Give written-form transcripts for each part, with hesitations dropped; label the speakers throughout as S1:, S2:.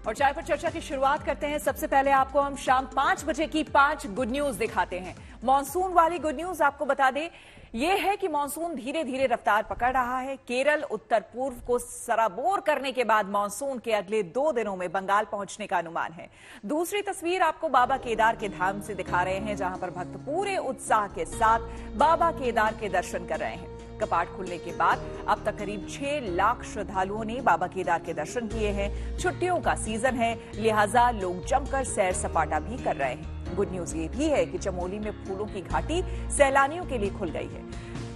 S1: और चाय पर चर्चा की शुरुआत करते हैं। सबसे पहले आपको हम शाम 5 बजे की 5 गुड न्यूज दिखाते हैं। मॉनसून वाली गुड न्यूज आपको बता दें, यह है कि मॉनसून धीरे धीरे रफ्तार पकड़ रहा है। केरल उत्तर पूर्व को सराबोर करने के बाद मॉनसून के अगले 2 दिनों में बंगाल पहुंचने का अनुमान है। दूसरी तस्वीर आपको बाबा केदार के धाम से दिखा रहे हैं, जहां पर भक्त पूरे उत्साह के साथ बाबा केदार के दर्शन कर रहे हैं। कपाट खुलने के बाद अब तक करीब 6 लाख श्रद्धालुओं ने बाबा केदार के दर्शन किए हैं। छुट्टियों का सीजन है, लिहाजा लोग जमकर सैर सपाटा भी कर रहे हैं। गुड न्यूज ये भी है कि चमोली में फूलों की घाटी सैलानियों के लिए खुल गई है।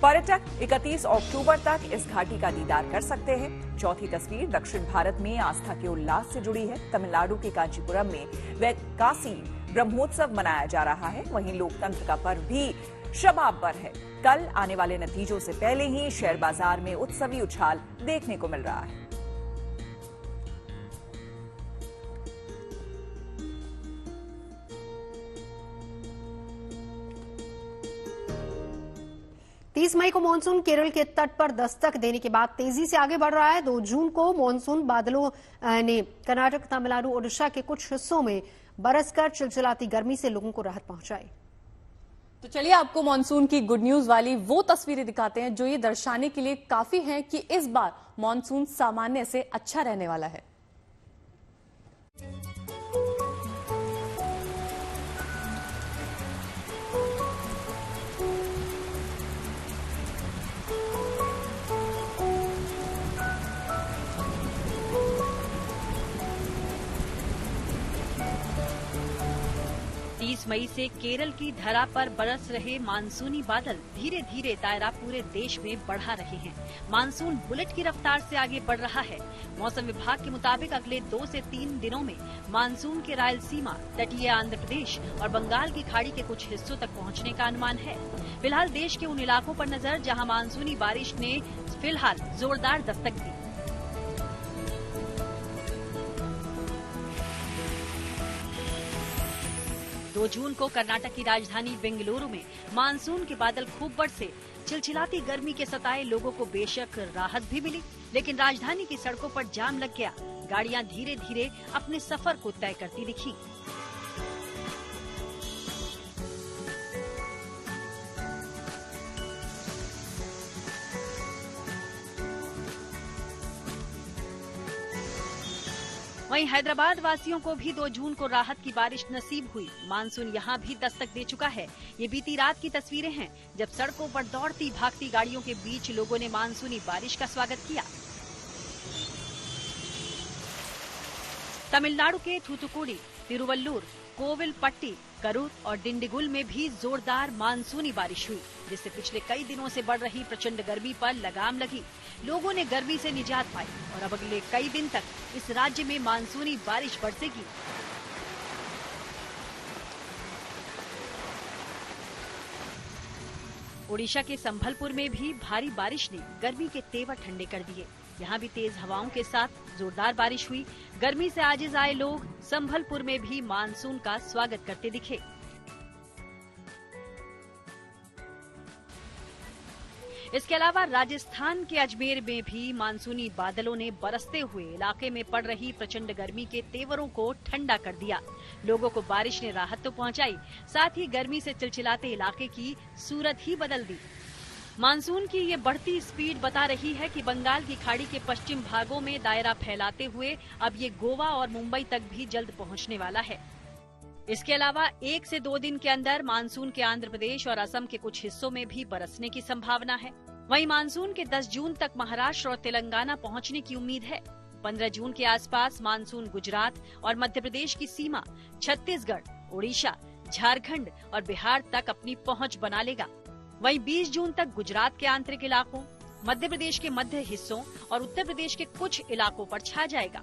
S1: पर्यटक 31 अक्टूबर तक इस घाटी का दीदार कर सकते हैं। चौथी तस्वीर दक्षिण भारत में आस्था के उल्लास से जुड़ी है। तमिलनाडु के कांचीपुरम में वैकासी ब्रह्मोत्सव मनाया जा रहा है। वहीं लोकतंत्र का पर्व भी शबाब पर है। कल आने वाले नतीजों से पहले ही शेयर बाजार में उत्सवी उछाल देखने को मिल रहा है।
S2: तीस मई को मानसून केरल के तट पर दस्तक देने के बाद तेजी से आगे बढ़ रहा है। 2 जून को मानसून बादलों ने कर्नाटक, तमिलनाडु, ओडिशा के कुछ हिस्सों में बरसकर चिलचिलाती गर्मी से लोगों को राहत पहुंचाई।
S3: तो चलिए आपको मानसून की गुड न्यूज वाली वो तस्वीरें दिखाते हैं जो ये दर्शाने के लिए काफी हैं कि इस बार मानसून सामान्य से अच्छा रहने वाला है।
S4: मई से केरल की धरा पर बरस रहे मानसूनी बादल धीरे धीरे दायरा पूरे देश में बढ़ा रहे हैं। मानसून बुलेट की रफ्तार से आगे बढ़ रहा है। मौसम विभाग के मुताबिक अगले 2 से 3 दिनों में मानसून के रायलसीमा, तटीय आंध्र प्रदेश और बंगाल की खाड़ी के कुछ हिस्सों तक पहुंचने का अनुमान है। फिलहाल देश के उन इलाकों पर नजर जहां मानसूनी बारिश ने फिलहाल जोरदार दस्तक दी। दो जून को कर्नाटक की राजधानी बेंगलुरु में मानसून के बादल खूब बरसे। चिलचिलाती गर्मी के सताए लोगों को बेशक राहत भी मिली, लेकिन राजधानी की सड़कों पर जाम लग गया। गाड़ियां धीरे धीरे अपने सफर को तय करती दिखी। वहीं हैदराबाद वासियों को भी 2 जून को राहत की बारिश नसीब हुई। मानसून यहां भी दस्तक दे चुका है। ये बीती रात की तस्वीरें हैं, जब सड़कों पर दौड़ती भागती गाड़ियों के बीच लोगों ने मानसूनी बारिश का स्वागत किया। तमिलनाडु के थूथुकुडी, तिरुवल्लुर, कोविलपट्टी, करूर और डिंडिगुल में भी जोरदार मानसूनी बारिश हुई, जिससे पिछले कई दिनों से बढ़ रही प्रचंड गर्मी पर लगाम लगी। लोगों ने गर्मी से निजात पाई और अब अगले कई दिन तक इस राज्य में मानसूनी बारिश बरसेगी। ओडिशा के संभलपुर में भी भारी बारिश ने गर्मी के तेवर ठंडे कर दिए। यहाँ भी तेज हवाओं के साथ जोरदार बारिश हुई। गर्मी से आजिज आए लोग संभलपुर में भी मानसून का स्वागत करते दिखे। इसके अलावा राजस्थान के अजमेर में भी मानसूनी बादलों ने बरसते हुए इलाके में पड़ रही प्रचंड गर्मी के तेवरों को ठंडा कर दिया। लोगों को बारिश ने राहत तो पहुंचाई, साथ ही गर्मी से चिलचिलाते इलाके की सूरत ही बदल दी। मानसून की ये बढ़ती स्पीड बता रही है कि बंगाल की खाड़ी के पश्चिम भागों में दायरा फैलाते हुए अब ये गोवा और मुंबई तक भी जल्द पहुंचने वाला है। इसके अलावा 1 से 2 दिन के अंदर मानसून के आंध्र प्रदेश और असम के कुछ हिस्सों में भी बरसने की संभावना है। वहीं मानसून के 10 जून तक महाराष्ट्र और तेलंगाना पहुंचने की उम्मीद है। 15 जून के आसपास मानसून गुजरात और मध्य प्रदेश की सीमा, छत्तीसगढ़, ओडिशा, झारखंड और बिहार तक अपनी पहुंच बना लेगा। वहीं 20 जून तक गुजरात के आंतरिक इलाकों, मध्य प्रदेश के मध्य हिस्सों और उत्तर प्रदेश के कुछ इलाकों पर छा जाएगा।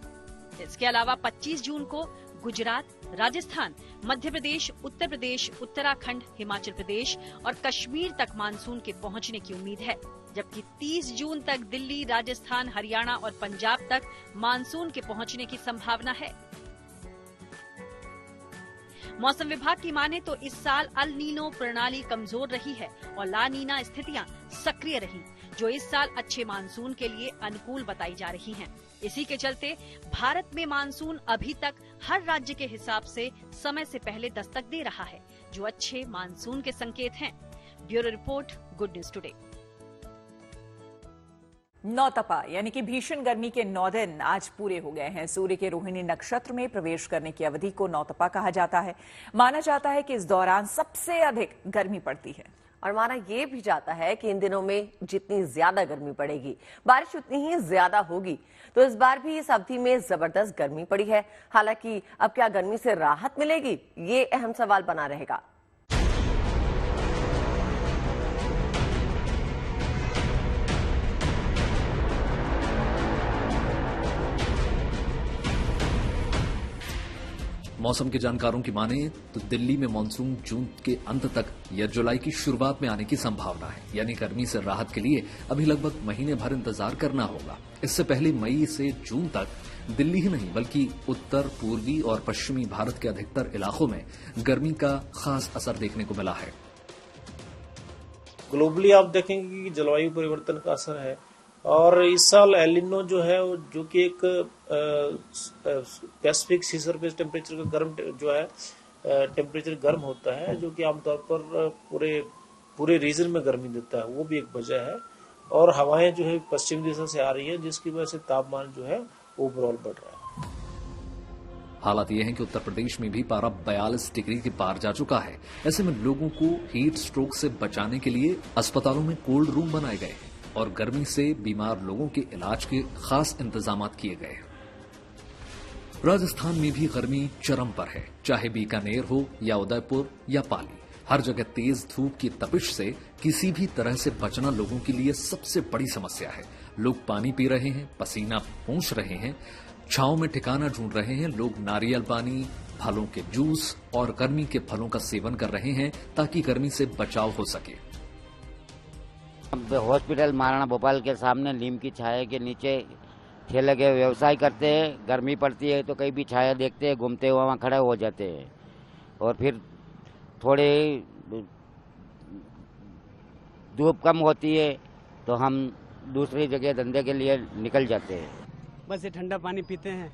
S4: इसके अलावा 25 जून को गुजरात, राजस्थान, मध्य प्रदेश, उत्तर प्रदेश, उत्तराखंड, हिमाचल प्रदेश और कश्मीर तक मानसून के पहुंचने की उम्मीद है, जबकि 30 जून तक दिल्ली, राजस्थान, हरियाणा और पंजाब तक मानसून के पहुंचने की संभावना है। मौसम विभाग की माने तो इस साल अल नीनो प्रणाली कमजोर रही है और ला नीना स्थितियां सक्रिय रही। जो इस साल अच्छे मानसून के लिए अनुकूल बताई जा रही हैं। इसी के चलते भारत में मानसून अभी तक हर राज्य के हिसाब से समय से पहले दस्तक दे रहा है, जो अच्छे मानसून के संकेत हैं। Bureau report, good news today.
S1: नौतपा यानी कि भीषण गर्मी के 9 दिन आज पूरे हो गए हैं। सूर्य के रोहिणी नक्षत्र में प्रवेश करने की अवधि को नौतपा कहा जाता है। माना जाता है कि इस दौरान सबसे अधिक गर्मी पड़ती है
S5: और माना यह भी जाता है कि इन दिनों में जितनी ज्यादा गर्मी पड़ेगी, बारिश उतनी ही ज्यादा होगी। तो इस बार भी इस अवधि में जबरदस्त गर्मी पड़ी है। हालांकि अब क्या गर्मी से राहत मिलेगी, ये अहम सवाल बना रहेगा।
S6: मौसम के जानकारों की माने तो दिल्ली में मानसून जून के अंत तक या जुलाई की शुरुआत में आने की संभावना है। यानी गर्मी से राहत के लिए अभी लगभग महीने भर इंतजार करना होगा। इससे पहले मई से जून तक दिल्ली ही नहीं बल्कि उत्तर, पूर्वी और पश्चिमी भारत के अधिकतर इलाकों में गर्मी का खास असर देखने को मिला है।
S7: ग्लोबली आप देखेंगे कि जलवायु परिवर्तन का असर है और इस साल एल निनो जो है जो कि एक पैसिफिक सी सरफेस टेम्परेचर का गर्म जो है टेम्परेचर गर्म होता है, जो कि आमतौर पर पूरे रीजन में गर्मी देता है, वो भी एक वजह है। और हवाएं जो है पश्चिम दिशा से आ रही है, जिसकी वजह से तापमान जो है ओवरऑल बढ़ रहा है।
S6: हालात ये है कि उत्तर प्रदेश में भी पारा 42 डिग्री के पार जा चुका है। ऐसे में लोगों को हीट स्ट्रोक से बचाने के लिए अस्पतालों में कोल्ड रूम बनाए गए हैं और गर्मी से बीमार लोगों के इलाज के खास इंतजाम किए गए हैं। राजस्थान में भी गर्मी चरम पर है, चाहे बीकानेर हो या उदयपुर या पाली। हर जगह तेज धूप की तपिश से किसी भी तरह से बचना लोगों के लिए सबसे बड़ी समस्या है। लोग पानी पी रहे हैं, पसीना पोंछ रहे हैं, छांव में ठिकाना ढूंढ रहे हैं। लोग नारियल पानी, फलों के जूस और गर्मी के फलों का सेवन कर रहे हैं ताकि गर्मी से बचाव हो सके।
S8: हॉस्पिटल महाराणा भोपाल के सामने नीम की छाया के नीचे ठेले के व्यवसाय करते हैं। गर्मी पड़ती है तो कहीं भी छाया देखते हैं, घूमते हुए वहाँ खड़े हो जाते हैं और फिर थोड़े धूप कम होती है तो हम दूसरी जगह धंधे के लिए निकल जाते हैं।
S9: बस ये ठंडा पानी पीते हैं,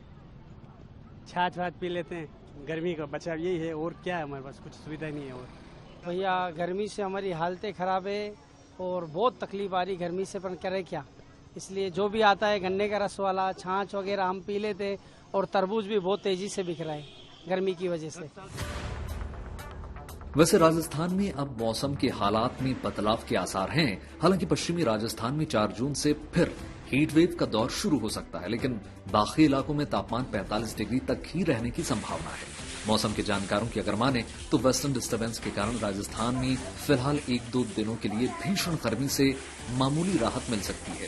S9: छाछ वाछ पी लेते हैं। गर्मी का बचाव यही है, और क्या है, हमारे पास कुछ सुविधा नहीं है। और
S10: भैया गर्मी से हमारी हालतें खराब है और बहुत तकलीफ आ रही गर्मी से, पर करे क्या। इसलिए जो भी आता है गन्ने का रस वाला छाछ वगैरह हम पी लेते हैं और तरबूज भी बहुत तेजी से बिक रहा है गर्मी की वजह से।
S6: वैसे राजस्थान में अब मौसम के हालात में बदलाव के आसार हैं। हालांकि पश्चिमी राजस्थान में 4 जून से फिर हीट वेव का दौर शुरू हो सकता है, लेकिन बाकी इलाकों में तापमान 45 डिग्री तक ही रहने की संभावना है। मौसम के जानकारों की अगर माने तो वेस्टर्न डिस्टर्बेंस के कारण राजस्थान में फिलहाल 1-2 दिनों के लिए भीषण गर्मी से मामूली राहत मिल सकती है।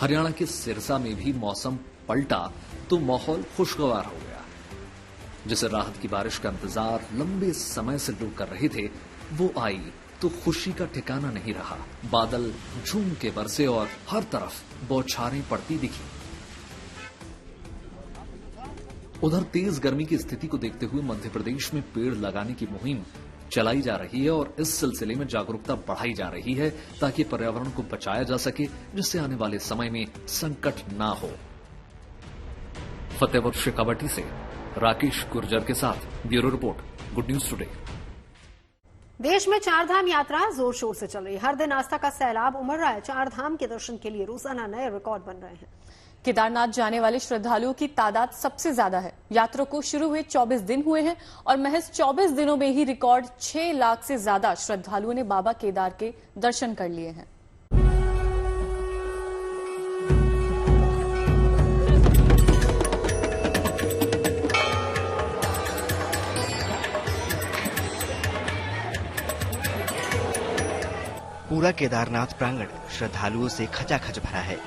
S6: हरियाणा के सिरसा में भी मौसम पलटा तो माहौल खुशगवार हो गया। जिसे राहत की बारिश का इंतजार लंबे समय से लोग कर रहे थे, वो आई तो खुशी का ठिकाना नहीं रहा। बादल झूम के बरसे और हर तरफ बौछारें पड़ती दिखी। उधर तेज गर्मी की स्थिति को देखते हुए मध्य प्रदेश में पेड़ लगाने की मुहिम चलाई जा रही है और इस सिलसिले में जागरूकता बढ़ाई जा रही है ताकि पर्यावरण को बचाया जा सके, जिससे आने वाले समय में संकट ना हो। फतेहपुर शेखावटी से राकेश गुर्जर के साथ bureau report, good news today.
S2: देश में चारधाम यात्रा जोर शोर से चल रही है। हर दिन आस्था का सैलाब उमड़ रहा है। चारधाम के दर्शन के लिए रोजाना नए रिकॉर्ड बन रहे हैं।
S3: केदारनाथ जाने वाले श्रद्धालुओं की तादाद सबसे ज्यादा है। यात्रा को शुरू हुए 24 दिन हुए हैं और महज 24 दिनों में ही रिकॉर्ड 6 लाख से ज्यादा श्रद्धालुओं ने बाबा केदार के दर्शन कर लिए हैं।
S11: पूरा केदारनाथ प्रांगण श्रद्धालुओं से खचाखच भरा है।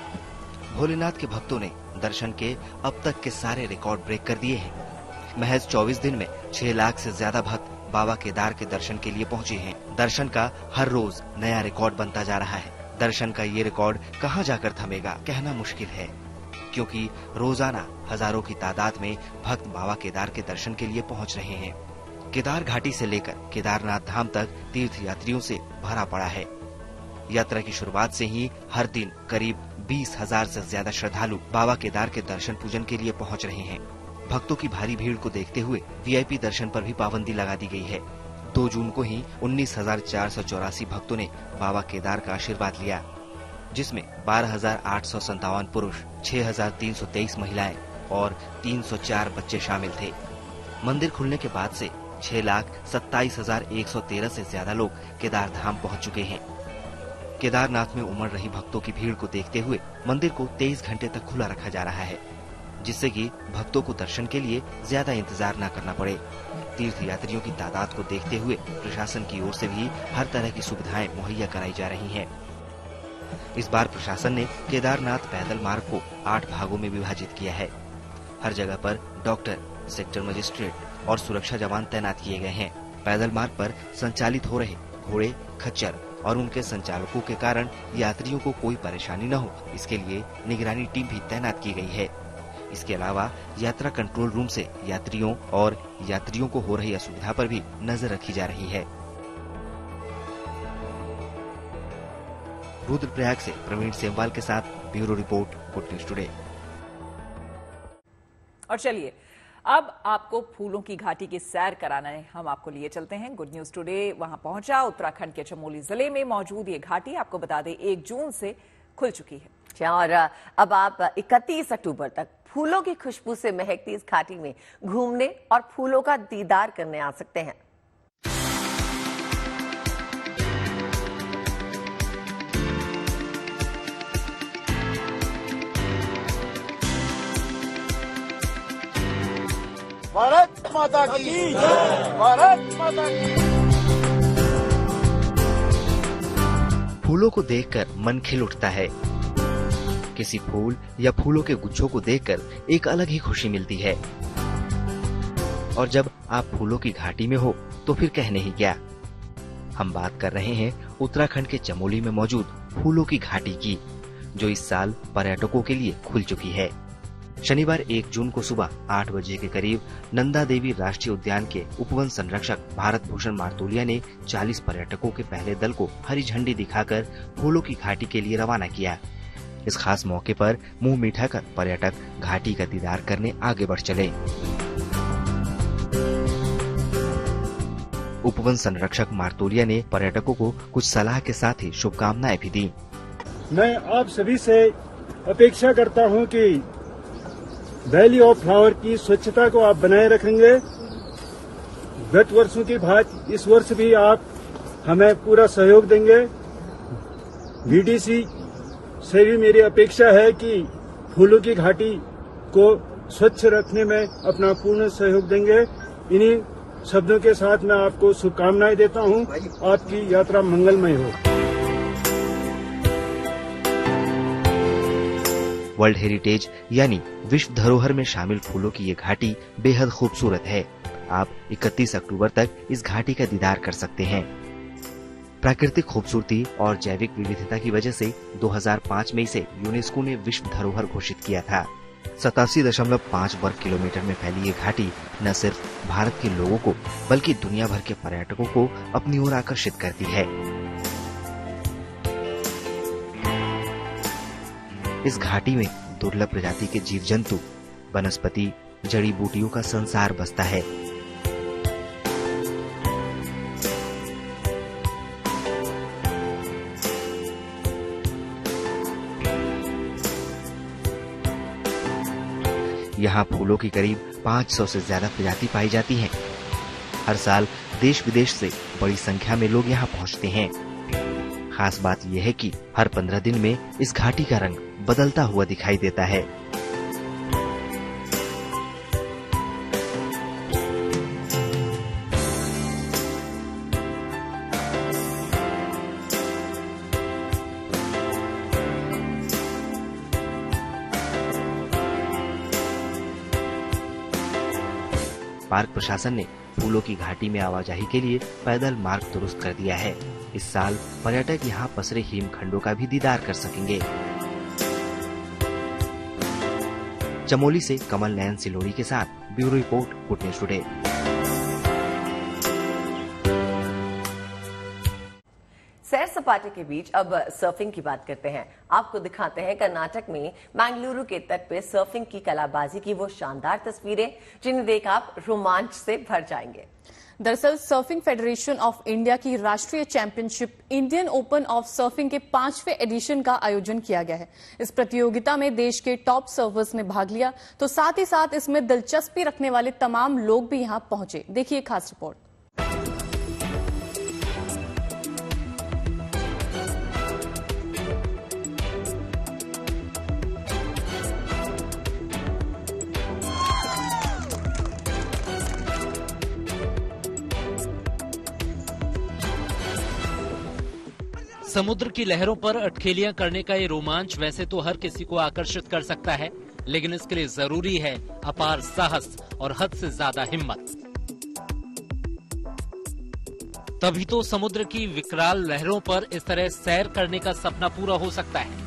S11: भोलेनाथ के भक्तों ने दर्शन के अब तक के सारे रिकॉर्ड ब्रेक कर दिए हैं। महज 24 दिन में 6 लाख से ज्यादा भक्त बाबा केदार के दर्शन के लिए पहुंचे हैं। दर्शन का हर रोज नया रिकॉर्ड बनता जा रहा है। दर्शन का ये रिकॉर्ड कहां जाकर थमेगा कहना मुश्किल है, क्योंकि रोजाना हजारों की तादाद में भक्त बाबा केदार के दर्शन के लिए पहुंच रहे हैं। केदार घाटी से लेकर केदारनाथ धाम तक तीर्थ यात्रियों से भरा पड़ा है। यात्रा की शुरुआत से ही हर दिन करीब 20,000 से ज्यादा श्रद्धालु बाबा केदार के दर्शन पूजन के लिए पहुंच रहे हैं। भक्तों की भारी भीड़ को देखते हुए वीआईपी दर्शन पर भी पाबंदी लगा दी गई है। 2 जून को ही 19,484 भक्तों ने बाबा केदार का आशीर्वाद लिया, जिसमें 12,857 पुरुष, 6,323 महिलाएं और 304 बच्चे शामिल थे। मंदिर खुलने के बाद से 6,27,113 से ज्यादा लोग केदार धाम पहुँच चुके हैं। केदारनाथ में उमड़ रही भक्तों की भीड़ को देखते हुए मंदिर को 23 घंटे तक खुला रखा जा रहा है, जिससे कि भक्तों को दर्शन के लिए ज्यादा इंतजार न करना पड़े। तीर्थ यात्रियों की तादाद को देखते हुए प्रशासन की ओर से भी हर तरह की सुविधाएं मुहैया कराई जा रही हैं। इस बार प्रशासन ने केदारनाथ पैदल मार्ग को 8 भागों में विभाजित किया है। हर जगह पर डॉक्टर, सेक्टर मजिस्ट्रेट और सुरक्षा जवान तैनात किए गए हैं। पैदल मार्ग पर संचालित हो रहे घोड़े, खच्चर और उनके संचालकों के कारण यात्रियों को कोई परेशानी न हो, इसके लिए निगरानी टीम भी तैनात की गई है। इसके अलावा यात्रा कंट्रोल रूम से यात्रियों को हो रही असुविधा पर भी नजर रखी जा रही है। रुद्रप्रयाग से प्रवीण सेमवाल के साथ bureau report, good news today.
S1: और चलिए अब आपको फूलों की घाटी की सैर कराना है, हम आपको लिए चलते हैं। गुड न्यूज टुडे वहां पहुंचा। उत्तराखंड के चमोली जिले में मौजूद ये घाटी आपको बता दें 1 जून से खुल चुकी है।
S5: और अब आप 31 अक्टूबर तक फूलों की खुशबू से महकती इस घाटी में घूमने और फूलों का दीदार करने आ सकते हैं।
S12: भारत माता की जय, भारत माता की।
S11: फूलों को देखकर मन खिल उठता है। किसी फूल या फूलों के गुच्छों को देखकर एक अलग ही खुशी मिलती है। और जब आप फूलों की घाटी में हो तो फिर कहने ही क्या। हम बात कर रहे हैं उत्तराखंड के चमोली में मौजूद फूलों की घाटी की, जो इस साल पर्यटकों के लिए खुल चुकी है। शनिवार 1 जून को सुबह 8 बजे के करीब नंदा देवी राष्ट्रीय उद्यान के उपवन संरक्षक भारत भूषण मार्तोलिया ने 40 पर्यटकों के पहले दल को हरी झंडी दिखाकर फूलों की घाटी के लिए रवाना किया। इस खास मौके पर मुंह मीठा कर पर्यटक घाटी का दीदार करने आगे बढ़ चले। उपवन संरक्षक मार्तोलिया ने पर्यटकों को कुछ सलाह के साथ ही शुभकामनाएं भी दी।
S12: मैं आप सभी से अपेक्षा करता हूं कि वैली ऑफ फ्लावर की स्वच्छता को आप बनाए रखेंगे। गत वर्षों की भांति इस वर्ष भी आप हमें पूरा सहयोग देंगे। वीडीसी से भी मेरी अपेक्षा है कि फूलों की घाटी को स्वच्छ रखने में अपना पूर्ण सहयोग देंगे। इन्हीं शब्दों के साथ मैं आपको शुभकामनाएं देता हूं। आपकी यात्रा मंगलमय हो।
S11: वर्ल्ड हेरिटेज यानी विश्व धरोहर में शामिल फूलों की ये घाटी बेहद खूबसूरत है। आप 31 अक्टूबर तक इस घाटी का दीदार कर सकते हैं। प्राकृतिक खूबसूरती और जैविक विविधता की वजह से 2005 में इसे यूनेस्को ने विश्व धरोहर घोषित किया था। 87.5 वर्ग किलोमीटर में फैली ये घाटी न सिर्फ भारत के लोगों को बल्कि दुनिया भर के पर्यटकों को अपनी ओर आकर्षित करती है। इस घाटी में दुर्लभ प्रजाति के जीव जंतु, वनस्पति, जड़ी बूटियों का संसार बसता है। यहाँ फूलों की करीब 500 से ज्यादा प्रजाति पाई जाती हैं। हर साल देश विदेश से बड़ी संख्या में लोग यहाँ पहुँचते हैं। खास बात यह है कि हर 15 दिन में इस घाटी का रंग बदलता हुआ दिखाई देता है। पार्क प्रशासन ने फूलों की घाटी में आवाजाही के लिए पैदल मार्ग दुरुस्त कर दिया है। इस साल पर्यटक यहाँ पसरे हिमखंडों का भी दीदार कर सकेंगे। चमोली से कमल नयन सिलोरी के साथ bureau report, good news today.
S5: सपाटे के बीच अब सर्फिंग की बात करते हैं। आपको दिखाते हैं कर्नाटक में बेंगलुरु के तट पे सर्फिंग की कलाबाजी की वो शानदार तस्वीरें जिन्हें देख आप रोमांच से भर जाएंगे।
S3: दरअसल सर्फिंग फेडरेशन ऑफ इंडिया की राष्ट्रीय championship Indian open of surfing के 5वें एडिशन का आयोजन किया गया है। इस प्रतियोगिता में देश के टॉप सर्फर्स ने भाग लिया, तो साथ ही साथ इसमें दिलचस्पी रखने वाले तमाम लोग भी यहां पहुंचे। देखिए खास रिपोर्ट।
S13: समुद्र की लहरों पर अटखेलियां करने का ये रोमांच वैसे तो हर किसी को आकर्षित कर सकता है, लेकिन इसके लिए जरूरी है अपार साहस और हद से ज्यादा हिम्मत। तभी तो समुद्र की विकराल लहरों पर इस तरह सैर करने का सपना पूरा हो सकता है।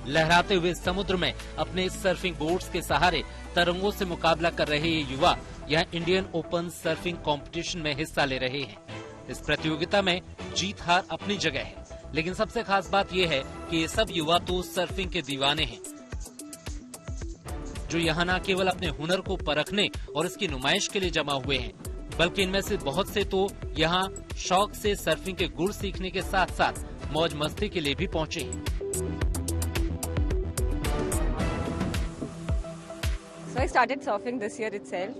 S13: लहराते हुए समुद्र में अपने सर्फिंग बोर्ड्स के सहारे तरंगों से मुकाबला कर रहे ये युवा यहाँ इंडियन ओपन सर्फिंग कंपटीशन में हिस्सा ले रहे हैं। इस प्रतियोगिता में जीत हार अपनी जगह है, लेकिन सबसे खास बात यह है कि ये सब युवा तो सर्फिंग के दीवाने हैं, जो यहाँ न केवल अपने हुनर को परखने और इसकी नुमाइश के लिए जमा हुए हैं, बल्कि इनमें से बहुत से तो यहाँ शौक से सर्फिंग के गुर सीखने के साथ साथ मौज मस्ती के लिए भी पहुँचे हैं।
S14: So I started surfing this year itself.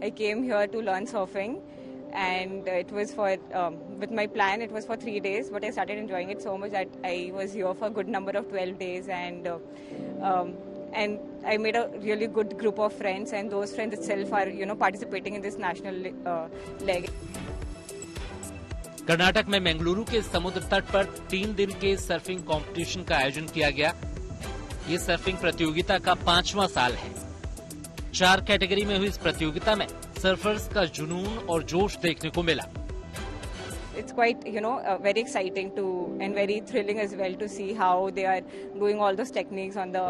S14: I came here to learn surfing. And it was for, with my plan, it was for 3 days, but I started enjoying it so much that I was here for a good number of 12 days, and I made a really good group of friends, and those friends itself are, participating in this national leg.
S13: Karnataka में बेंगलुरु के समुद्र तट पर 3 दिन के surfing competition का आयोजन किया गया। ये सर्फिंग प्रतियोगिता का 5वां साल है। 4 कैटेगरी में हुई इस प्रतियोगिता में सर्फर्स का जुनून और जोश देखने को मिला।
S14: It's quite, very exciting and very thrilling as well to see how they are doing all those techniques on the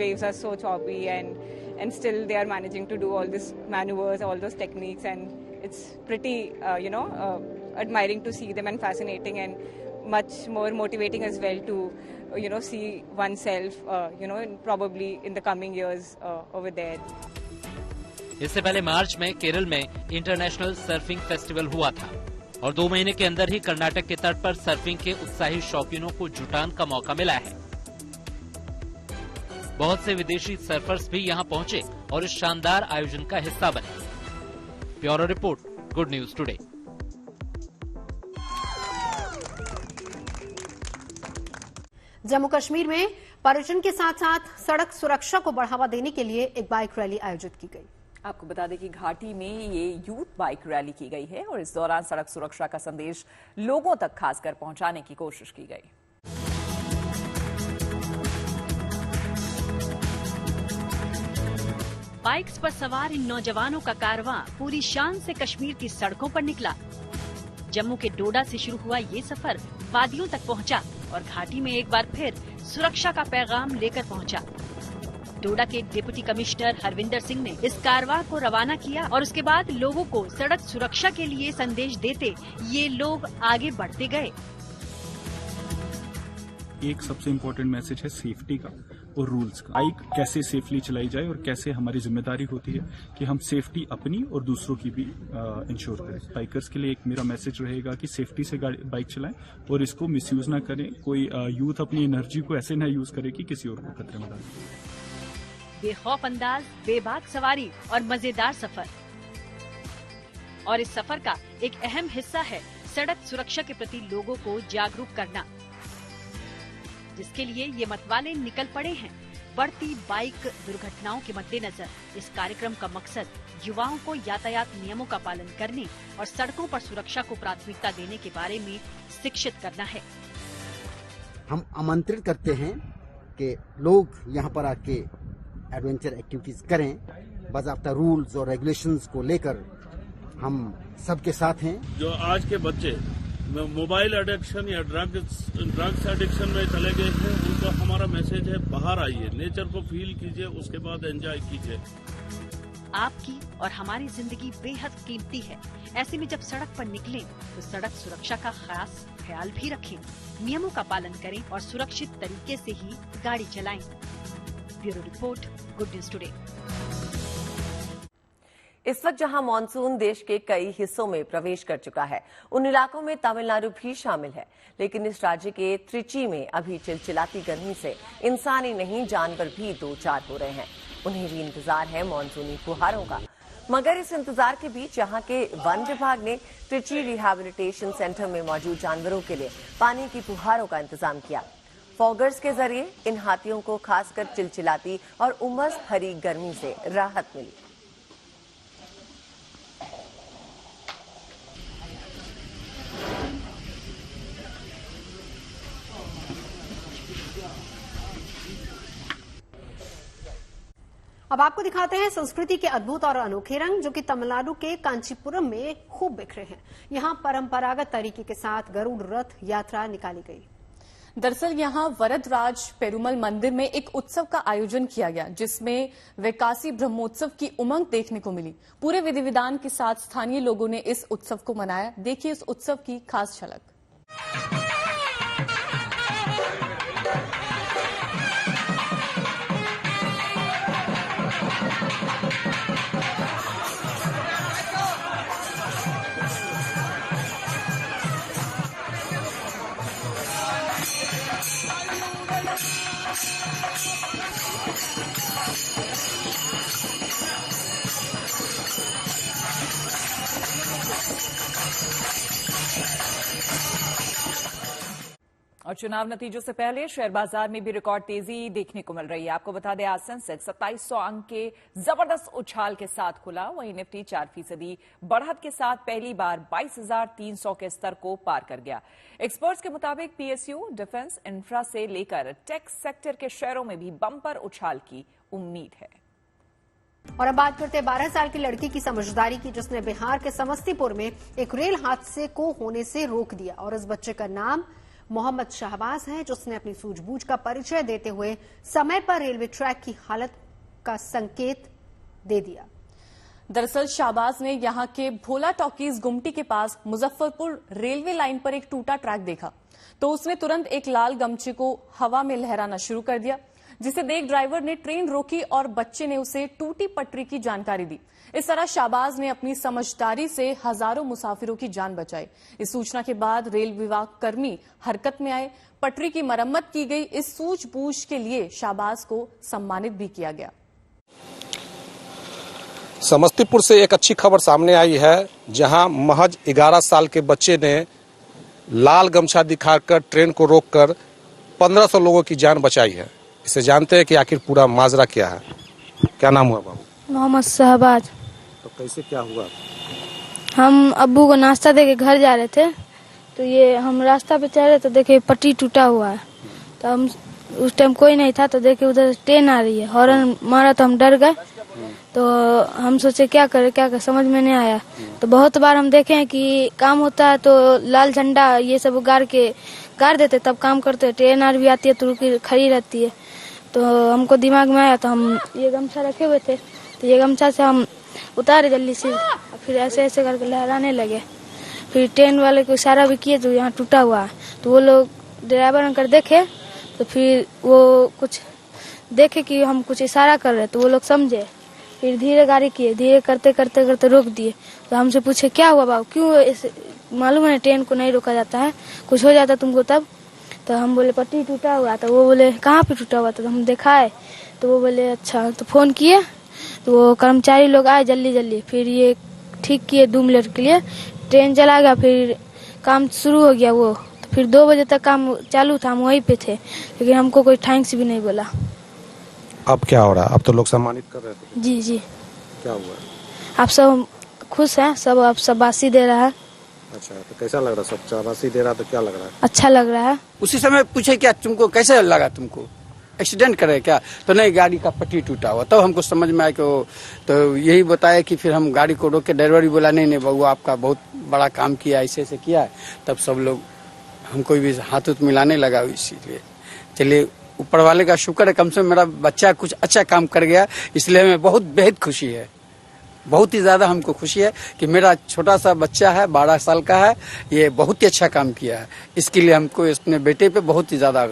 S14: waves are so choppy and still they are managing to do all these maneuvers, all those techniques, and it's pretty, admiring to see them and fascinating and much more motivating as well to, see oneself, probably in the coming years over there.
S13: इससे पहले मार्च में केरल में international surfing festival हुआ था और 2 महीने के अंदर ही कर्नाटक के तट पर सर्फिंग के उत्साही शौकीनों को जुटान का मौका मिला है। बहुत से विदेशी सर्फर्स भी यहां पहुंचे और इस शानदार आयोजन का हिस्सा बने। Bureau report, good news today.
S2: Jammu Kashmir में पर्यटन के साथ साथ सड़क सुरक्षा को बढ़ावा देने के लिए एक बाइक रैली आयोजित की गई।
S1: आपको बता दें कि घाटी में ये यूथ बाइक रैली की गई है और इस दौरान सड़क सुरक्षा का संदेश लोगों तक खासकर पहुंचाने की कोशिश की गई।
S4: बाइक्स पर सवार इन नौजवानों का कारवां पूरी शान से कश्मीर की सड़कों पर निकला। जम्मू के डोडा से शुरू हुआ ये सफर वादियों तक पहुंचा और घाटी में एक बार फिर सुरक्षा का पैगाम लेकर पहुंचा। डोडा के डिप्टी कमिश्नर हरविंदर सिंह ने इस कारवां को रवाना किया और उसके बाद लोगों को सड़क सुरक्षा के लिए संदेश देते ये लोग आगे बढ़ते गए।
S15: एक सबसे इम्पोर्टेंट मैसेज है सेफ्टी का और रूल्स का। बाइक कैसे सेफली चलाई जाए और कैसे हमारी जिम्मेदारी होती है कि हम सेफ्टी अपनी और दूसरों की भी इंश्योर करें। बाइकर्स के लिए एक मेरा मैसेज रहेगा कि सेफ्टी से बाइक चलाएं और इसको मिसयूज ना करें। कोई यूथ अपनी एनर्जी को ऐसे ना यूज करे कि किसी और को खतरे में डाले।
S4: बेखौफ अंदाज, बेबाक सवारी और मजेदार सफर, और इस सफर का एक अहम हिस्सा है सड़क सुरक्षा के प्रति लोगों को जागरूक करना, जिसके लिए ये मतवाले निकल पड़े हैं। बढ़ती बाइक दुर्घटनाओं के मद्देनजर इस कार्यक्रम का मकसद युवाओं को यातायात नियमों का पालन करने और सड़कों पर सुरक्षा को प्राथमिकता देने के बारे में शिक्षित करना है।
S16: हम आमंत्रित करते हैं कि लोग यहाँ पर आके एडवेंचर एक्टिविटीज करें। बाज़ाब्ता रूल्स और रेगुलेशंस को लेकर हम सबके साथ हैं। जो आज के बच्चे मोबाइल एडिक्शन या ड्रग्स एडिक्शन में चले गए हैं, उनको हमारा मैसेज है बाहर आइए, नेचर को फील कीजिए, उसके बाद एंजॉय कीजिए।
S4: आपकी और हमारी जिंदगी बेहद कीमती है, ऐसे में जब सड़क पर निकलें तो सड़क सुरक्षा का खास ख्याल भी रखें, नियमों का पालन करें और सुरक्षित तरीके से ही गाड़ी चलाएं। Bureau report, good news today.
S5: इस वक्त जहां मानसून देश के कई हिस्सों में प्रवेश कर चुका है, उन इलाकों में तमिलनाडु भी शामिल है, लेकिन इस राज्य के त्रिची में अभी चिलचिलाती गर्मी से इंसान ही नहीं जानवर भी दो चार हो रहे हैं। उन्हें भी इंतजार है मानसूनी फुहारों का। मगर इस इंतजार के बीच यहां के वन विभाग ने त्रिची रिहैबिलिटेशन सेंटर में मौजूद जानवरों के लिए पानी की फुहारों का इंतजाम किया। फॉगर्स के जरिए इन हाथियों को खासकर चिलचिलाती और उमस भरी गर्मी से राहत मिली।
S2: अब आपको दिखाते हैं संस्कृति के अद्भुत और अनोखे रंग जो कि तमिलनाडु के कांचीपुरम में खूब बिखरे हैं। यहाँ परंपरागत तरीके के साथ गरुड़ रथ यात्रा निकाली गई।
S3: दरअसल यहाँ वरदराज पेरुमल मंदिर में एक उत्सव का आयोजन किया गया, जिसमें वैकासी ब्रह्मोत्सव की उमंग देखने को मिली। पूरे विधि विधान के साथ स्थानीय लोगों ने इस उत्सव को मनाया। देखिए इस उत्सव की खास झलक।
S1: और चुनाव नतीजों से पहले शेयर बाजार में भी रिकॉर्ड तेजी देखने को मिल रही है। आपको बता दें आज सेंसेक्स 2700 अंक के जबरदस्त उछाल के साथ खुला, वहीं निफ्टी 4% बढ़त के साथ पहली बार 22,300 के स्तर को पार कर गया। एक्सपर्ट्स के मुताबिक पीएसयू, डिफेंस, इंफ्रा से लेकर टेक सेक्टर के शेयरों में भी बम्पर उछाल की उम्मीद है।
S2: और अब बात करते हैं 12 साल की लड़की की समझदारी की, जिसने बिहार के समस्तीपुर में एक रेल हादसे को होने से रोक दिया। और इस बच्चे का नाम मोहम्मद शाहबाज है, जिसने अपनी सूझबूझ का परिचय देते हुए समय पर रेलवे ट्रैक की हालत का संकेत दे दिया।
S3: दरअसल शाहबाज ने यहां के भोला टॉकीज गुमटी के पास मुजफ्फरपुर रेलवे लाइन पर एक टूटा ट्रैक देखा, तो उसने तुरंत एक लाल गमछे को हवा में लहराना शुरू कर दिया, जिसे देख ड्राइवर ने ट्रेन रोकी और बच्चे ने उसे टूटी पटरी की जानकारी दी। इस तरह शाहबाज ने अपनी समझदारी से हजारों मुसाफिरों की जान बचाई। इस सूचना के बाद रेल विभाग कर्मी हरकत में आए, पटरी की मरम्मत की गई। इस सूझबूझ के लिए शाहबाज को सम्मानित भी किया गया।
S17: समस्तीपुर से एक अच्छी खबर सामने आई है, जहां महज 11 साल के बच्चे ने लाल गमछा दिखाकर ट्रेन को रोककर 1500 लोगों की जान बचाई है। इसे जानते हैं कि आखिर पूरा माजरा क्या है। क्या नाम हुआ बाबू?
S18: मोहम्मद शहबाज।
S17: तो कैसे क्या हुआ?
S18: हम अब्बू को नाश्ता देके घर जा रहे थे, तो ये हम रास्ता पे चल रहे तो देखे पट्टी टूटा हुआ है। तो हम उस टाइम कोई नहीं था, तो देखे उधर ट्रेन आ रही है, हॉर्न मारा तो हम डर गए। तो हम सोचे क्या करे समझ में नहीं आया। तो बहुत बार हम देखे हैं कि काम होता है तो लाल झंडा ये सब गाड़ देते, तब काम करते। ट्रेन आर भी आती है तो रुकी खड़ी रहती है। तो हमको दिमाग में आया, तो हम ये गमछा रखे हुए थे, तो ये गमछा से हम उतारे जल्दी से, फिर ऐसे ऐसे करके लहराने लगे। फिर ट्रेन वाले को इशारा भी किए तो यहाँ टूटा हुआ है। तो वो लोग ड्राइवर अंकल देखे, तो फिर वो कुछ देखे कि हम कुछ इशारा कर रहे, तो वो लोग समझे। फिर धीरे गाड़ी किए, धीरे करते करते करते रोक दिए। तो हमसे पूछे क्या हुआ बाबू, क्यों मालूम है ट्रेन को नहीं रोका जाता है, कुछ हो जाता तुमको तब। तो हम बोले पट्टी टूटा हुआ। तो वो बोले कहाँ पे टूटा हुआ था, तो हम दिखाए। तो वो बोले अच्छा। तो फोन किए, तो वो कर्मचारी लोग आए जल्दी। फिर ये ठीक किए 2 मिनट के लिए, ट्रेन चला गया। फिर काम शुरू हो गया वो। तो फिर 2 बजे तक काम चालू था, हम वहीं पे थे, लेकिन हमको कोई थैंक्स भी नहीं बोला।
S17: अब क्या हो रहा है? अब तो लोग सम्मानित कर रहे थे।
S18: जी।
S17: क्या हुआ?
S18: आप सब खुश हैं? सब आप शाबाशी दे रहा है।
S17: अच्छा, तो कैसा लग रहा है? सब शाबाशी दे रहा, तो क्या लग रहा है?
S18: अच्छा लग रहा है।
S19: उसी समय पूछे क्या तुमको कैसे लगा, तुमको एक्सीडेंट करे क्या? तो नहीं, गाड़ी का पट्टी टूटा हुआ। तब हमको समझ में आया कि तो यही बताया कि फिर हम गाड़ी को रोक के, ड्राइवर भी बोला नहीं बबू आपका बहुत बड़ा काम किया, ऐसे किया है। तब सब लोग हमको भी हाथ मिलाने लगा। इसीलिए चलिए ऊपर वाले का शुक्र है, कम से कम मेरा बच्चा कुछ अच्छा काम कर गया, इसलिए हमें बहुत बेहद खुशी है। बहुत ही ज्यादा हमको खुशी है कि मेरा छोटा सा बच्चा है 12 साल का है, ये बहुत ही अच्छा काम किया है। इसके लिए हमको अपने बेटे पे बहुत ही ज्यादा।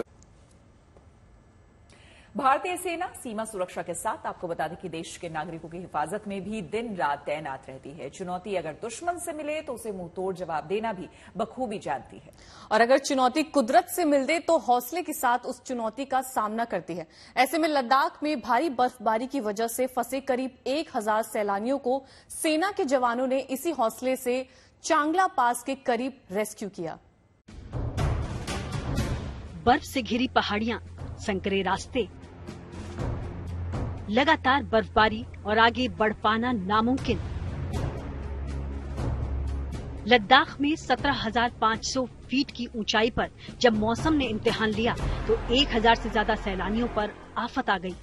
S1: भारतीय सेना सीमा सुरक्षा के साथ आपको बता दें कि देश के नागरिकों की हिफाजत में भी दिन रात तैनात रहती है। चुनौती अगर दुश्मन से मिले तो उसे मुंहतोड़ जवाब देना भी बखूबी जानती है,
S3: और अगर चुनौती कुदरत से मिल तो हौसले के साथ उस चुनौती का सामना करती है। ऐसे में लद्दाख में भारी बर्फबारी की वजह से फंसे करीब 1000 सैलानियों को सेना के जवानों ने इसी हौसले से चांगला पास के करीब रेस्क्यू किया।
S4: बर्फ से घिरी पहाड़ियां, संकरे रास्ते, लगातार बर्फबारी और आगे बढ़ पाना नामुमकिन। लद्दाख में 17,500 फीट की ऊंचाई पर जब मौसम ने इम्तिहान लिया तो 1000 से ज्यादा सैलानियों पर आफत आ गई।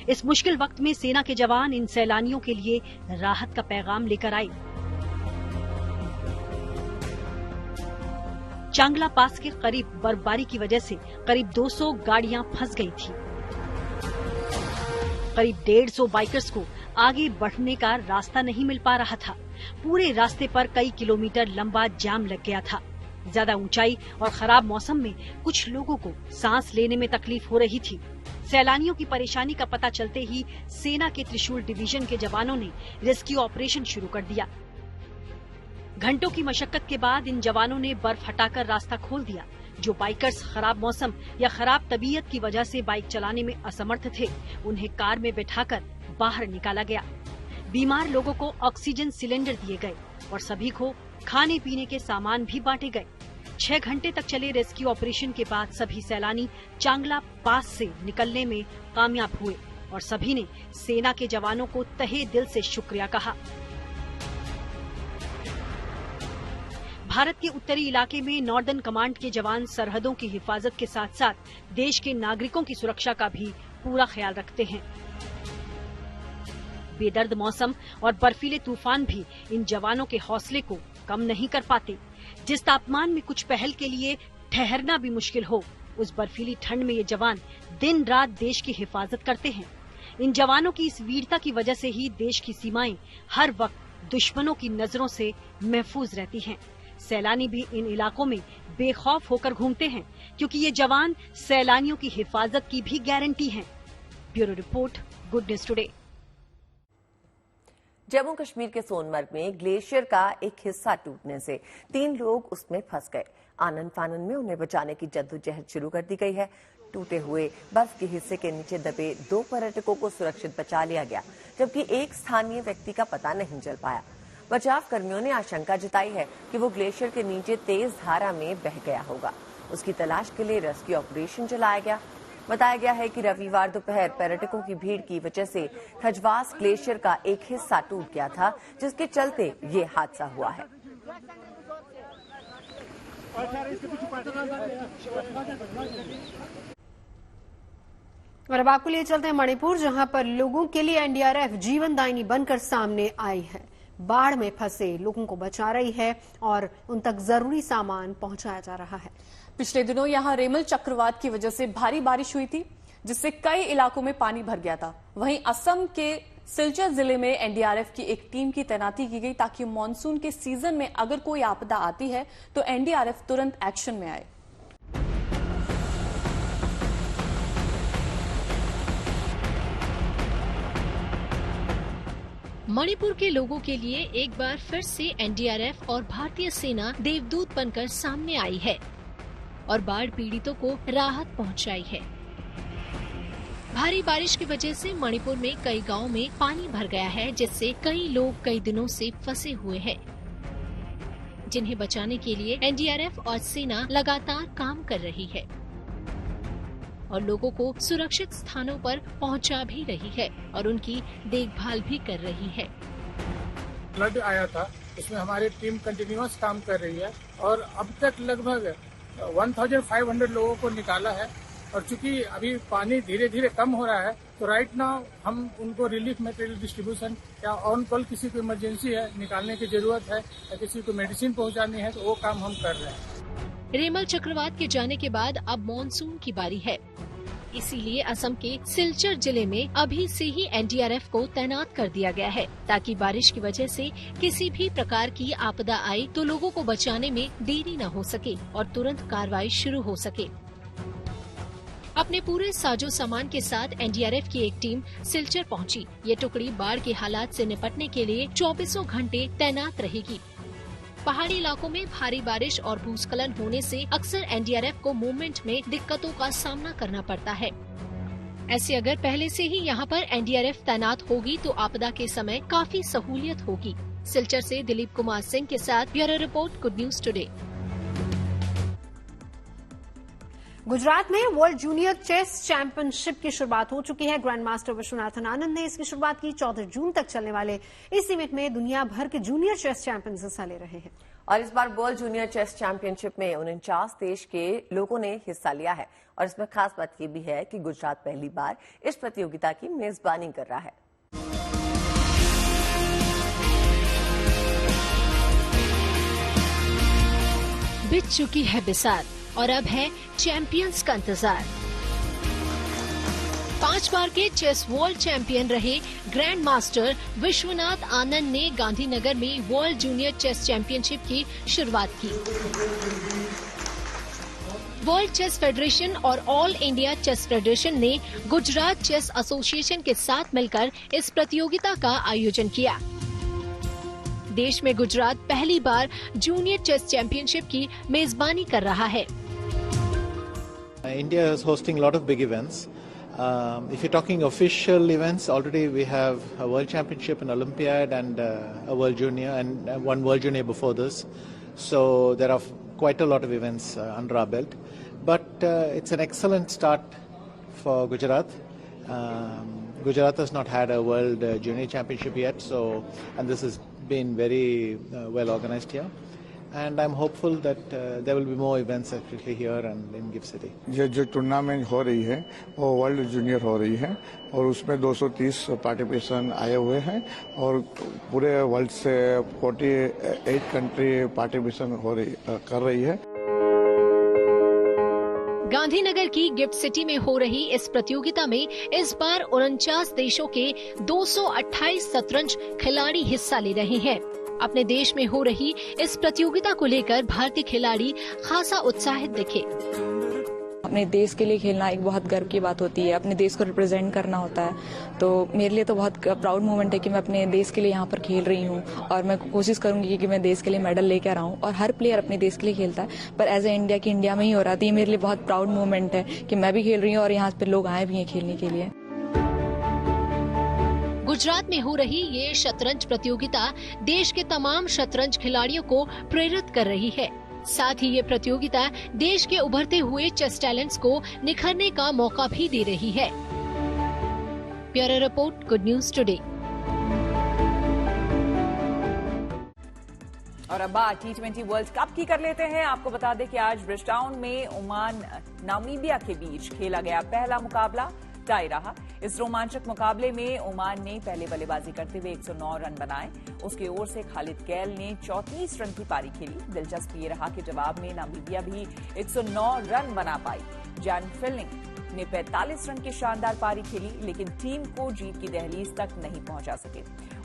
S4: इस मुश्किल वक्त में सेना के जवान इन सैलानियों के लिए राहत का पैगाम लेकर आए। चांगला पास के करीब बर्फबारी की वजह से करीब 200 गाड़ियां फंस गई थी। करीब 150 बाइकर्स को आगे बढ़ने का रास्ता नहीं मिल पा रहा था। पूरे रास्ते पर कई किलोमीटर लंबा जाम लग गया था। ज्यादा ऊंचाई और खराब मौसम में कुछ लोगों को सांस लेने में तकलीफ हो रही थी। सैलानियों की परेशानी का पता चलते ही सेना के त्रिशूल डिवीजन के जवानों ने रेस्क्यू ऑपरेशन शुरू कर दिया। घंटों की मशक्कत के बाद इन जवानों ने बर्फ हटाकर रास्ता खोल दिया। जो बाइकर्स खराब मौसम या खराब तबीयत की वजह से बाइक चलाने में असमर्थ थे, उन्हें कार में बैठाकर बाहर निकाला गया। बीमार लोगों को ऑक्सीजन सिलेंडर दिए गए और सभी को खाने पीने के सामान भी बांटे गए। 6 घंटे तक चले रेस्क्यू ऑपरेशन के बाद सभी सैलानी चांगला पास से निकलने में कामयाब हुए और सभी ने सेना के जवानों को तहे दिल से शुक्रिया कहा। भारत के उत्तरी इलाके में नॉर्दर्न कमांड के जवान सरहदों की हिफाजत के साथ साथ देश के नागरिकों की सुरक्षा का भी पूरा ख्याल रखते हैं। बेदर्द मौसम और बर्फीले तूफान भी इन जवानों के हौसले को कम नहीं कर पाते। जिस तापमान में कुछ पहल के लिए ठहरना भी मुश्किल हो, उस बर्फीली ठंड में ये जवान दिन रात देश की हिफाजत करते हैं। इन जवानों की इस वीरता की वजह से ही देश की सीमाएं हर वक्त दुश्मनों की नजरों से महफूज रहती हैं। सैलानी भी इन इलाकों में बेखौफ होकर घूमते हैं क्योंकि ये जवान सैलानियों की हिफाजत की भी गारंटी हैं। Bureau report, good news today.
S5: Jammu Kashmir के सोनमर्ग में ग्लेशियर का एक हिस्सा टूटने से 3 लोग उसमें फंस गए। आनन फानन में उन्हें बचाने की जद्दोजहद शुरू कर दी गई है। टूटे हुए बर्फ के हिस्से के नीचे दबे 2 पर्यटकों को सुरक्षित बचा लिया गया, जबकि एक स्थानीय व्यक्ति का पता नहीं चल पाया। बचाव कर्मियों ने आशंका जताई है कि वो ग्लेशियर के नीचे तेज धारा में बह गया होगा। उसकी तलाश के लिए रेस्क्यू ऑपरेशन चलाया गया। बताया गया है कि रविवार दोपहर पर्यटकों की भीड़ की वजह से थजवास ग्लेशियर का एक हिस्सा टूट गया था, जिसके चलते ये हादसा हुआ है।
S2: और अब आपको लिए चलते हैं मणिपुर, जहां पर लोगों के लिए एनडीआरएफ जीवनदायिनी बनकर सामने आई है। बाढ़ में फंसे लोगों को बचा रही है और उन तक जरूरी सामान पहुंचाया जा रहा है।
S3: पिछले दिनों यहां रेमल चक्रवात की वजह से भारी बारिश हुई थी, जिससे कई इलाकों में पानी भर गया था। वहीं असम के सिलचर जिले में एनडीआरएफ की एक टीम की तैनाती की गई ताकि मानसून के सीजन में अगर कोई आपदा आती है तो एनडीआरएफ तुरंत एक्शन में आए।
S20: मणिपुर के लोगों के लिए एक बार फिर से एनडीआरएफ और भारतीय सेना देवदूत बनकर सामने आई है और बाढ़ पीड़ितों को राहत पहुंचाई है। भारी बारिश की वजह से मणिपुर में कई गांवों में पानी भर गया है, जिससे कई लोग कई दिनों से फंसे हुए हैं, जिन्हें बचाने के लिए एनडीआरएफ और सेना लगातार काम कर रही है और लोगों को सुरक्षित स्थानों पर पहुंचा भी रही है और उनकी देखभाल भी कर रही है।
S21: फ्लड आया था, उसमें हमारी टीम कंटिन्यूअस काम कर रही है और अब तक लगभग 1500 लोगों को निकाला है। और चूंकि अभी पानी धीरे धीरे कम हो रहा है, तो राइट नाउ हम उनको रिलीफ मटेरियल डिस्ट्रीब्यूशन या ऑन कॉल किसी को इमरजेंसी है, निकालने की जरूरत है या किसी को मेडिसिन पहुंचानी है, तो वो काम हम कर रहे हैं।
S20: रेमल चक्रवात के जाने के बाद अब मॉनसून की बारी है। इसीलिए असम के सिलचर जिले में अभी से ही एनडीआरएफ को तैनात कर दिया गया है, ताकि बारिश की वजह से किसी भी प्रकार की आपदा आए तो लोगों को बचाने में देरी न हो सके और तुरंत कार्रवाई शुरू हो सके। अपने पूरे साजो सामान के साथ एनडीआरएफ की एक टीम सिलचर पहुंची। ये टुकड़ी बाढ़ के हालात से निपटने के लिए 24 घंटे तैनात रहेगी। पहाड़ी इलाकों में भारी बारिश और भूस्खलन होने से अक्सर एनडीआरएफ को मूवमेंट में दिक्कतों का सामना करना पड़ता है। ऐसे अगर पहले से ही यहाँ पर एनडीआरएफ तैनात होगी तो आपदा के समय काफी सहूलियत होगी। सिलचर से दिलीप कुमार सिंह के साथ bureau report, good news today.
S2: Gujarat में वर्ल्ड जूनियर चेस चैंपियनशिप की शुरुआत हो चुकी है। ग्रैंड मास्टर विश्वनाथन आनंद ने इसकी शुरुआत की। 14 जून तक चलने वाले इस इवेंट में दुनिया भर के जूनियर चेस चैंपियन हिस्सा ले रहे हैं।
S5: और इस बार वर्ल्ड जूनियर चेस चैंपियनशिप में 49 देश के लोगों ने हिस्सा लिया है। और इसमें खास बात यह भी है कि गुजरात पहली बार इस प्रतियोगिता की मेजबानी कर रहा है।
S20: बीत चुकी है बिसात और अब है चैंपियंस का इंतजार। 5 बार के चेस वर्ल्ड चैंपियन रहे ग्रैंड मास्टर विश्वनाथ आनंद ने गांधीनगर में वर्ल्ड जूनियर चेस चैंपियनशिप की शुरुआत की। वर्ल्ड चेस फेडरेशन और ऑल इंडिया चेस फेडरेशन ने गुजरात चेस एसोसिएशन के साथ मिलकर इस प्रतियोगिता का आयोजन किया। देश में गुजरात पहली बार जूनियर चेस चैंपियनशिप की मेजबानी कर रहा है।
S7: India is hosting a lot of big events. If you're talking official events, already we have a World Championship, an Olympiad, and a World Junior, and one World Junior before this. So there are quite a lot of events under our belt. But it's an excellent start for Gujarat. Gujarat has not had a World Junior Championship yet, and this has been very well organized here. And I'm hopeful that there will be more events actually here and in GIFT City.
S22: ये जो tournament हो रही है वो world junior हो रही है और उसमें 230 पार्टिसिपेशन आए हुए हैं और पूरे वर्ल्ड से 48 कंट्री पार्टिसिपेशन कर रही है।
S20: गांधीनगर की गिफ्ट सिटी में हो रही इस प्रतियोगिता में इस बार 49 देशों के 228 शतरंज खिलाड़ी हिस्सा ले रहे हैं। अपने देश में हो रही इस प्रतियोगिता को लेकर भारतीय खिलाड़ी खासा उत्साहित दिखे।
S23: अपने देश के लिए खेलना एक बहुत गर्व की बात होती है, अपने देश को रिप्रेजेंट करना होता है। तो मेरे लिए तो बहुत प्राउड मोमेंट है कि मैं अपने देश के लिए यहाँ पर खेल रही हूँ और मैं कोशिश करूंगी कि मैं देश के लिए मेडल लेकर आऊँ। और हर प्लेयर अपने देश के लिए खेलता है, पर एज ए इंडिया की इंडिया में ही हो रहा था। ये मेरे लिए बहुत प्राउड मोमेंट है कि मैं भी खेल रही हूँ और यहाँ पे लोग आए भी हैं खेलने के लिए।
S20: गुजरात में हो रही ये शतरंज प्रतियोगिता देश के तमाम शतरंज खिलाड़ियों को प्रेरित कर रही है। साथ ही ये प्रतियोगिता देश के उभरते हुए चेस टैलेंट्स को निखरने का मौका भी दे रही है। Bureau report, good news today.
S1: और अब बात T20 वर्ल्ड कप की कर लेते हैं। आपको बता दें कि आज ब्रिजटाउन में ओमान नामीबिया के बीच खेला गया पहला मुकाबला टाई रहा। इस रोमांचक मुकाबले में ओमान ने पहले बल्लेबाजी करते हुए 109 रन बनाए। उसकी ओर से खालिद कैल ने 34 रन की पारी खेली। दिलचस्प ये रहा कि जवाब में नामीबिया भी 109 रन बना पाई। जैन फिलिंग ने 45 रन की शानदार पारी खेली, लेकिन टीम को जीत की दहलीज तक नहीं पहुंचा सके।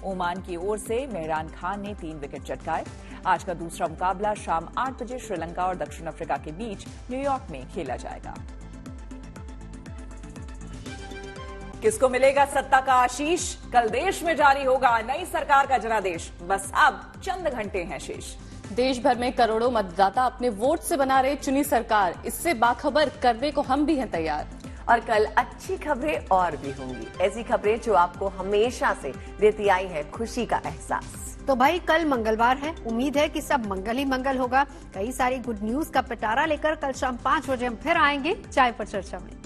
S1: ओमान की ओर से मेहरान खान ने 3 विकेट चटकाए। आज का दूसरा मुकाबला शाम 8 बजे श्रीलंका और दक्षिण अफ्रीका के बीच न्यूयॉर्क में खेला जाएगा। किसको मिलेगा सत्ता का आशीष? कल देश में जारी होगा नई सरकार का जनादेश। बस अब चंद घंटे हैं शेष।
S3: देश भर में करोड़ों मतदाता अपने वोट से बना रहे चुनी सरकार। इससे बाखबर करने को हम भी हैं तैयार।
S5: और कल अच्छी खबरें और भी होंगी, ऐसी खबरें जो आपको हमेशा से देती आई है खुशी का एहसास।
S2: तो भाई कल मंगलवार है, उम्मीद है कि सब मंगल ही मंगल होगा। कई सारी गुड न्यूज का पिटारा लेकर कल शाम 5 बजे हम फिर आएंगे चाय पर चर्चा में।